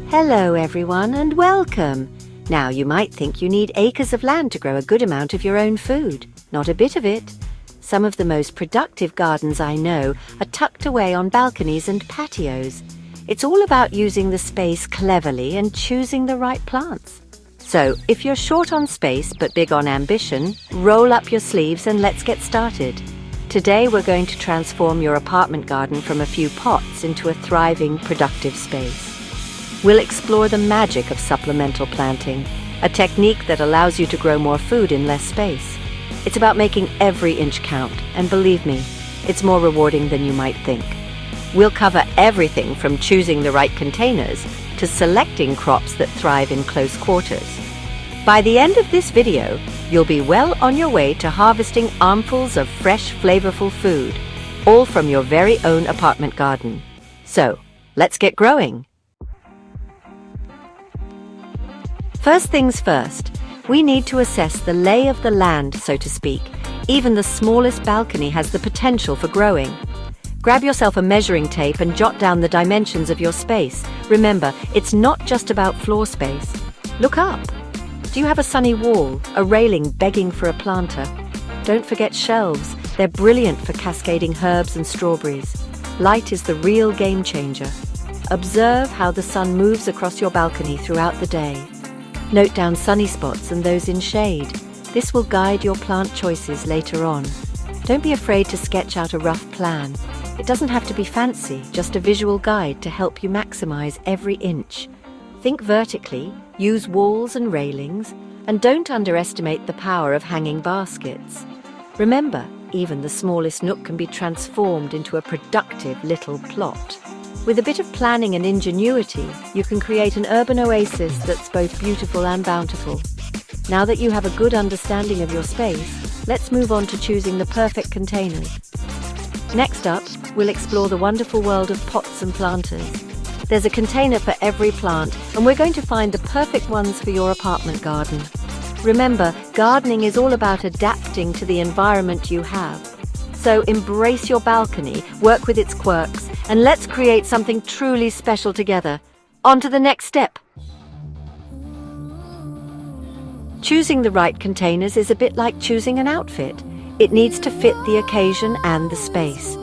Hello everyone and welcome! Now you might think you need acres of land to grow a good amount of your own food. Not a bit of it. Some of the most productive gardens I know are tucked away on balconies and patios. It's all about using the space cleverly and choosing the right plants. So, if you're short on space but big on ambition, roll up your sleeves and let's get started. Today we're going to transform your apartment garden from a few pots into a thriving, productive space. We'll explore the magic of supplemental planting, a technique that allows you to grow more food in less space. It's about making every inch count, and believe me, it's more rewarding than you might think. We'll cover everything from choosing the right containers to selecting crops that thrive in close quarters. By the end of this video, you'll be well on your way to harvesting armfuls of fresh, flavorful food, all from your very own apartment garden. So, let's get growing! First things first, we need to assess the lay of the land, so to speak. Even the smallest balcony has the potential for growing. Grab yourself a measuring tape and jot down the dimensions of your space. Remember, it's not just about floor space. Look up. Do you have a sunny wall, a railing begging for a planter? Don't forget shelves. They're brilliant for cascading herbs and strawberries. Light is the real game changer. Observe how the sun moves across your balcony throughout the day. Note down sunny spots and those in shade. This will guide your plant choices later on. Don't be afraid to sketch out a rough plan. It doesn't have to be fancy, just a visual guide to help you maximize every inch. Think vertically, use walls and railings, and don't underestimate the power of hanging baskets. Remember, even the smallest nook can be transformed into a productive little plot. With a bit of planning and ingenuity, you can create an urban oasis that's both beautiful and bountiful. Now that you have a good understanding of your space, let's move on to choosing the perfect containers. Next up, we'll explore the wonderful world of pots and planters. There's a container for every plant, and we're going to find the perfect ones for your apartment garden. Remember, gardening is all about adapting to the environment you have. So embrace your balcony, work with its quirks, and let's create something truly special together. On to the next step. Choosing the right containers is a bit like choosing an outfit. It needs to fit the occasion and the space.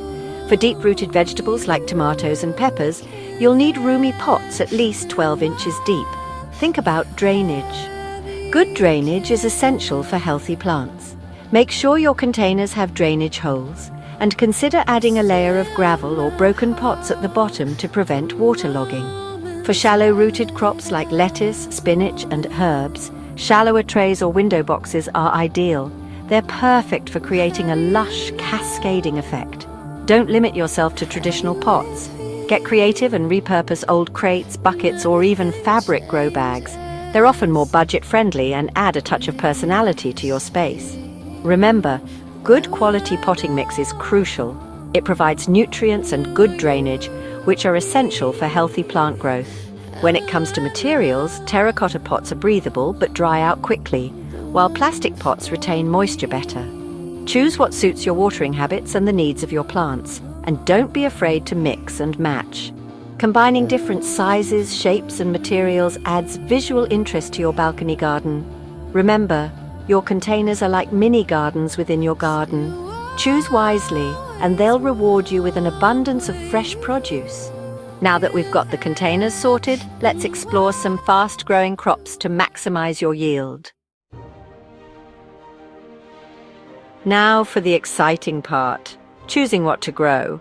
For deep-rooted vegetables like tomatoes and peppers, you'll need roomy pots at least 12 inches deep. Think about drainage. Good drainage is essential for healthy plants. Make sure your containers have drainage holes, and consider adding a layer of gravel or broken pots at the bottom to prevent waterlogging. For shallow-rooted crops like lettuce, spinach, and herbs, shallower trays or window boxes are ideal. They're perfect for creating a lush, cascading effect. Don't limit yourself to traditional pots. Get creative and repurpose old crates, buckets, or even fabric grow bags. They're often more budget-friendly and add a touch of personality to your space. Remember, good quality potting mix is crucial. It provides nutrients and good drainage, which are essential for healthy plant growth. When it comes to materials, terracotta pots are breathable but dry out quickly, while plastic pots retain moisture better. Choose what suits your watering habits and the needs of your plants, and don't be afraid to mix and match. Combining different sizes, shapes, and materials adds visual interest to your balcony garden. Remember, your containers are like mini gardens within your garden. Choose wisely, and they'll reward you with an abundance of fresh produce. Now that we've got the containers sorted, let's explore some fast-growing crops to maximize your yield. Now for the exciting part, choosing what to grow.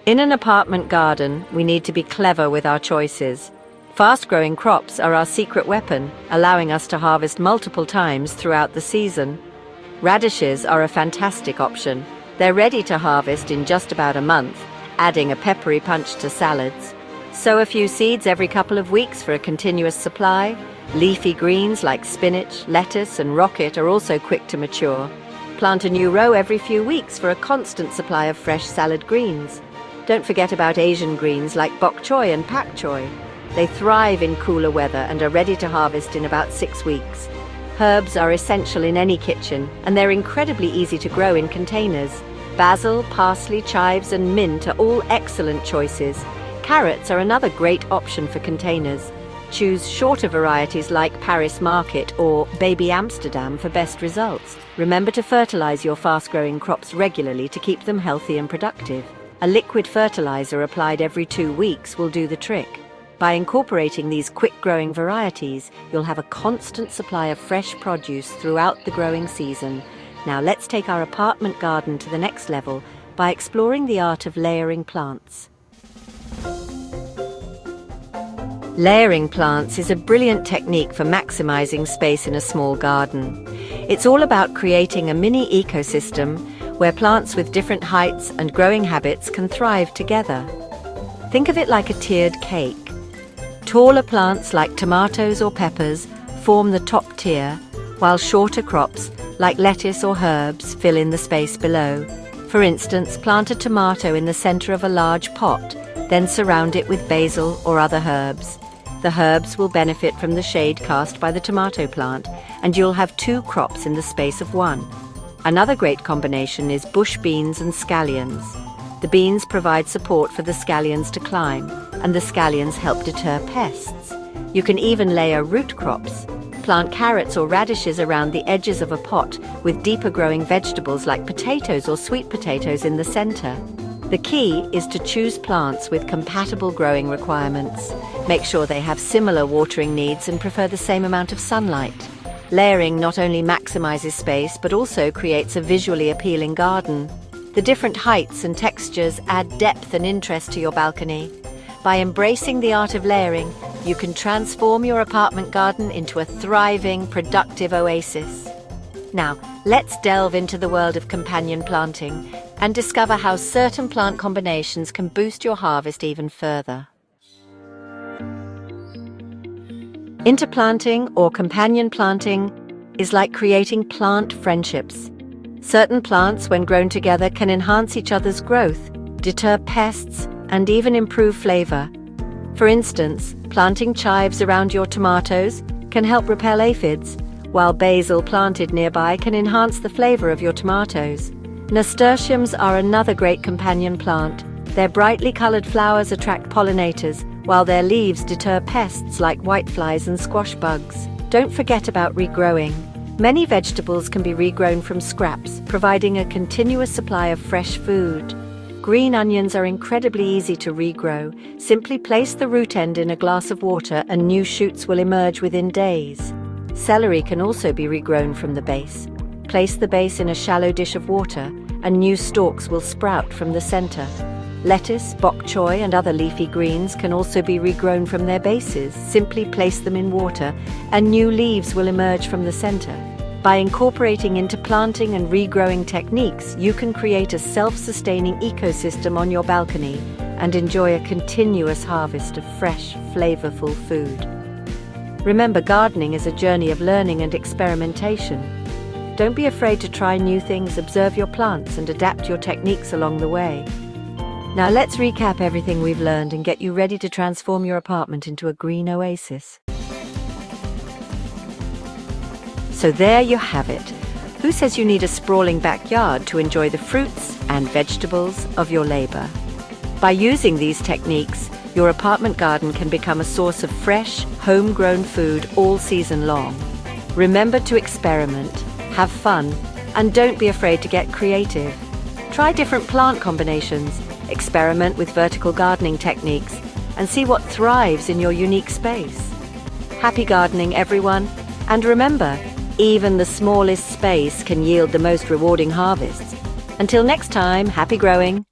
In an apartment garden, we need to be clever with our choices. Fast-growing crops are our secret weapon, allowing us to harvest multiple times throughout the season. Radishes are a fantastic option. They're ready to harvest in just about a month, adding a peppery punch to salads. Sow a few seeds every couple of weeks for a continuous supply. Leafy greens like spinach, lettuce, and rocket are also quick to mature. Plant a new row every few weeks for a constant supply of fresh salad greens. Don't forget about Asian greens like bok choy and pak choy. They thrive in cooler weather and are ready to harvest in about 6 weeks. Herbs are essential in any kitchen, and they're incredibly easy to grow in containers. Basil, parsley, chives, and mint are all excellent choices. Carrots are another great option for containers. choose shorter varieties like Paris Market or Baby Amsterdam for best results. Remember to fertilize your fast-growing crops regularly to keep them healthy and productive. A liquid fertilizer applied every 2 weeks will do the trick. By incorporating these quick-growing varieties, you'll have a constant supply of fresh produce throughout the growing season. Now let's take our apartment garden to the next level by exploring the art of layering plants. Layering plants is a brilliant technique for maximizing space in a small garden. It's all about creating a mini ecosystem where plants with different heights and growing habits can thrive together. Think of it like a tiered cake. Taller plants like tomatoes or peppers form the top tier, while shorter crops like lettuce or herbs fill in the space below. For instance, plant a tomato in the center of a large pot, then surround it with basil or other herbs. The herbs will benefit from the shade cast by the tomato plant, and you'll have 2 crops in the space of 1. Another great combination is bush beans and scallions. The beans provide support for the scallions to climb, and the scallions help deter pests. You can even layer root crops. Plant carrots or radishes around the edges of a pot with deeper growing vegetables like potatoes or sweet potatoes in the center. The key is to choose plants with compatible growing requirements. Make sure they have similar watering needs and prefer the same amount of sunlight. Layering not only maximizes space but also creates a visually appealing garden. The different heights and textures add depth and interest to your balcony. By embracing the art of layering, you can transform your apartment garden into a thriving, productive oasis. Now, let's delve into the world of companion planting and discover how certain plant combinations can boost your harvest even further. Interplanting or companion planting is like creating plant friendships. Certain plants, when grown together, can enhance each other's growth, deter pests, and even improve flavor. For instance, planting chives around your tomatoes can help repel aphids, while basil planted nearby can enhance the flavor of your tomatoes. Nasturtiums are another great companion plant. Their brightly colored flowers attract pollinators, while their leaves deter pests like whiteflies and squash bugs. Don't forget about regrowing. Many vegetables can be regrown from scraps, providing a continuous supply of fresh food. Green onions are incredibly easy to regrow. Simply place the root end in a glass of water and new shoots will emerge within days. Celery can also be regrown from the base. Place the base in a shallow dish of water and new stalks will sprout from the center. Lettuce, bok choy and other leafy greens can also be regrown from their bases. Simply place them in water and new leaves will emerge from the center. By incorporating interplanting and regrowing techniques, you can create a self-sustaining ecosystem on your balcony and enjoy a continuous harvest of fresh, flavorful food. Remember, gardening is a journey of learning and experimentation. Don't be afraid to try new things, observe your plants, and adapt your techniques along the way. Now let's recap everything we've learned and get you ready to transform your apartment into a green oasis. So there you have it. Who says you need a sprawling backyard to enjoy the fruits and vegetables of your labor? By using these techniques, your apartment garden can become a source of fresh, homegrown food all season long. Remember to experiment, have fun, and don't be afraid to get creative. Try different plant combinations, experiment with vertical gardening techniques, and see what thrives in your unique space. Happy gardening, everyone, and remember, even the smallest space can yield the most rewarding harvests. Until next time, happy growing!